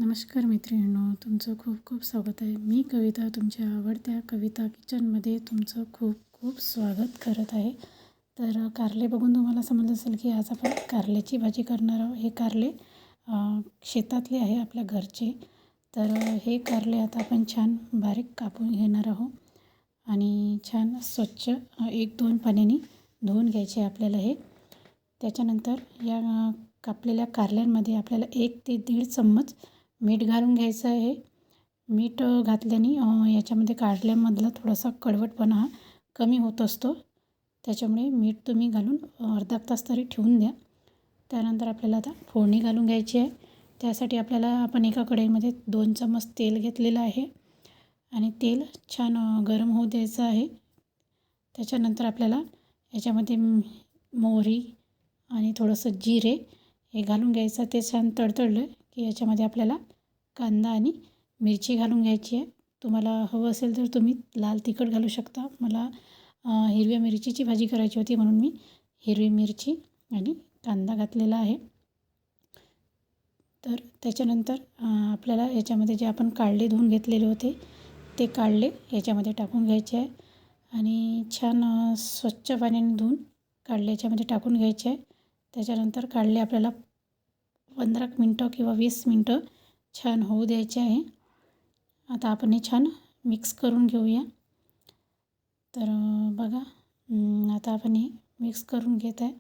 नमस्कार मैत्रिणींनो, तुमचं खूप खूप स्वागत आहे. मी कविता तुमच्या आवडत्या कविता किचनमध्ये तुमचं खूप खूप स्वागत करत आहे. तर कारले बघून तुम्हाला समजलं असेल की आज आपण कारल्याची भाजी करणार आहोत. हे कारले शेतातले आहे, आपल्या घरचे. तर हे कारले आता आपण छान बारीक कापून घेणार आहोत आणि छान स्वच्छ 1-2 पाण्याने धुवून घ्यायचे आपल्याला हे. त्याच्यानंतर या कापलेल्या कारल्यांमध्ये आपल्याला 1 ते 1.5 चम्मच मीठ घालून घ्यायचं आहे. मीठ घातल्याने याच्यामध्ये कारल्यामधला थोडासा कडवटपणा हा कमी होत असतो. त्याच्यामुळे मीठ तुम्ही घालून अर्धा तास तरी ठेवून द्या. त्यानंतर आपल्याला आता फोडणी घालून घ्यायची आहे. त्यासाठी आपण एका कढईमध्ये 2 चम्मच तेल घेतलेलं आहे आणि तेल छान गरम होऊ द्यायचं आहे. त्याच्यानंतर आपल्याला याच्यामध्ये मोहरी आणि थोडंसं जिरे हे घालून घ्यायचं. ते छान तडतडलं की याच्यामध्ये आपल्याला कांदा आणि मिरची घालून घ्यायची आहे. तुम्हाला हवं असेल तर तुम्ही लाल तिखट घालू शकता. मला हिरव्या मिरचीची भाजी करायची होती म्हणून मी हिरवी मिरची आणि कांदा घातलेला आहे. तर त्याच्यानंतर आपल्याला याच्यामध्ये जे आपण काढले धुवून घेतलेले होते ते काढले याच्यामध्ये टाकून घ्यायचे आहे आणि छान स्वच्छ पाण्याने धुवून काढले याच्यामध्ये टाकून घ्यायचे आहे. त्याच्यानंतर काढले आपल्याला 15 मिनटं किंवा 20 मिनटं छान होऊ द्यायचे आहे. आता आपण हे छान मिक्स करून घेऊया. तर बघा, आता आपण हे मिक्स करून घेत आहे.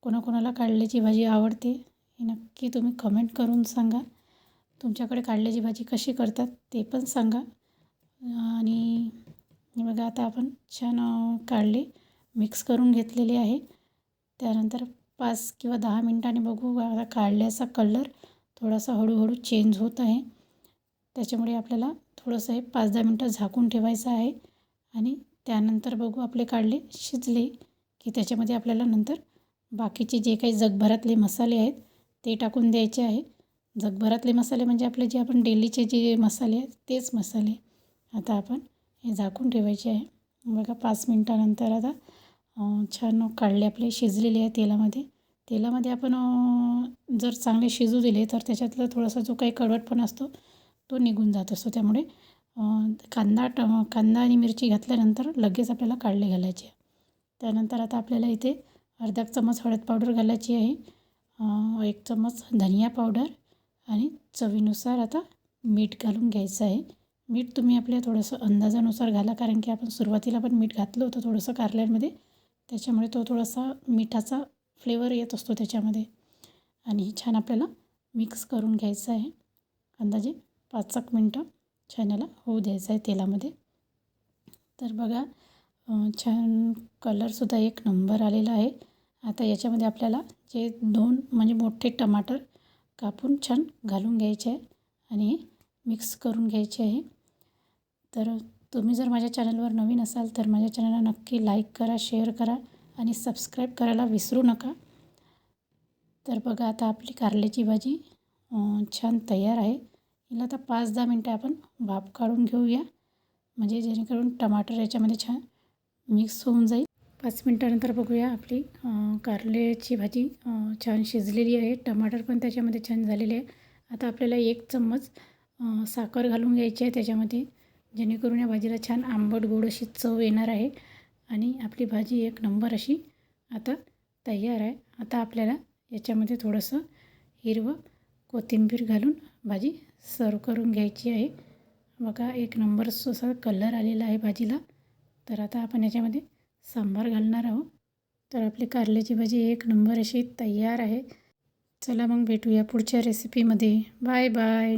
कोणाकोणाला कारल्याची भाजी आवडते हे नक्की तुम्ही कमेंट करून सांगा. तुमच्याकडे कारल्याची भाजी कशी करतात ते पण सांगा. आणि बघा, आता आपण छान कारले मिक्स करून घेतलेले आहे. त्यानंतर 5 किंवा 10 मिनटांनी बघू, आता कारल्याचा कलर थोडासा हळूहळू चेंज होत आहे. त्याच्यामुळे आपल्याला थोडंसं हे 5-10 मिनटं झाकून ठेवायचं आहे आणि त्यानंतर बघू आपले कारले शिजले की त्याच्यामध्ये आपल्याला नंतर बाकीचे जे काही जगभरातले मसाले आहेत ते टाकून द्यायचे आहे. जगभरातले मसाले म्हणजे आपले जे आपण डेलीचे जे मसाले आहेत तेच मसाले. आता आपण हे झाकून ठेवायचे आहे. बघा, 5 मिनटानंतर आता छान कारले आपले शिजलेले आहे तेलामध्ये आपण जर चांगले शिजू दिले तर त्याच्यातला थोडासा जो काही कडवटपणा असतो तो निघून जात असतो. त्यामुळे कांदा आणि मिरची घातल्यानंतर लगेच आपल्याला कारले घालायचे. त्यानंतर आता आपल्याला इथे अर्धा चम्मच हळद पावडर घालायची आहे, 1 चम्मच धनिया पावडर आणि चवीनुसार आता मीठ घालून घ्यायचं आहे. मीठ तुम्ही आपल्या थोडंसं अंदाजानुसार घाला, कारण की आपण सुरुवातीला पण मीठ घातलं होतं थोडंसं कारल्यांमध्ये. त्याच्यामुळे तो थोडासा मिठाचा फ्लेवर येत असतो त्याच्यामध्ये. आणि छान आपल्याला मिक्स करून घ्यायचं आहे. अंदाजे 5-1 मिनटं छान याला होऊ द्यायचं आहे तेलामध्ये. तर बघा, छान कलरसुद्धा 1 नंबर आलेला आहे. आता याच्यामध्ये आपल्याला जे 2 म्हणजे मोठे टमाटर कापून छान घालून घ्यायचे आहे आणि हे मिक्स करून घ्यायचे आहे. तर तुम्ही जर माझ्या चॅनलवर नवीन असाल तर माझ्या चॅनलला नक्की लाईक करा, शेअर करा आणि सबस्क्राईब करायला विसरू नका. तर बघा, आता आपली कारल्याची भाजी छान तयार आहे. हिला आता 5-10 मिनटं आपण भाप काढून घेऊया, म्हणजे जेणेकरून टमाटर याच्यामध्ये छान मिक्स होऊन जाईल. 5 मिनटानंतर बघूया, आपली कारल्याची भाजी छान शिजलेली आहे. टमाटर पण त्याच्यामध्ये छान झालेले आहे. आता आपल्याला 1 चम्मच साखर घालून घ्यायची आहे त्याच्यामध्ये, जेणेकरून या भाजीला छान आंबट गोड अशी चव येणार आहे आणि आपली भाजी 1 नंबर अशी आता तयार आहे. आता आपल्याला याच्यामध्ये थोडंसं हिरवं कोथिंबीर घालून भाजी सर्व करून घ्यायची आहे. बघा, 1 नंबर असा कलर आलेला आहे भाजीला. तर आता आपण याच्यामध्ये सांबार घालणार आहोत. तर आपली कारल्याची भाजी 1 नंबर अशी तयार आहे. चला मग भेटूया पुढच्या रेसिपीमध्ये. Bye bye.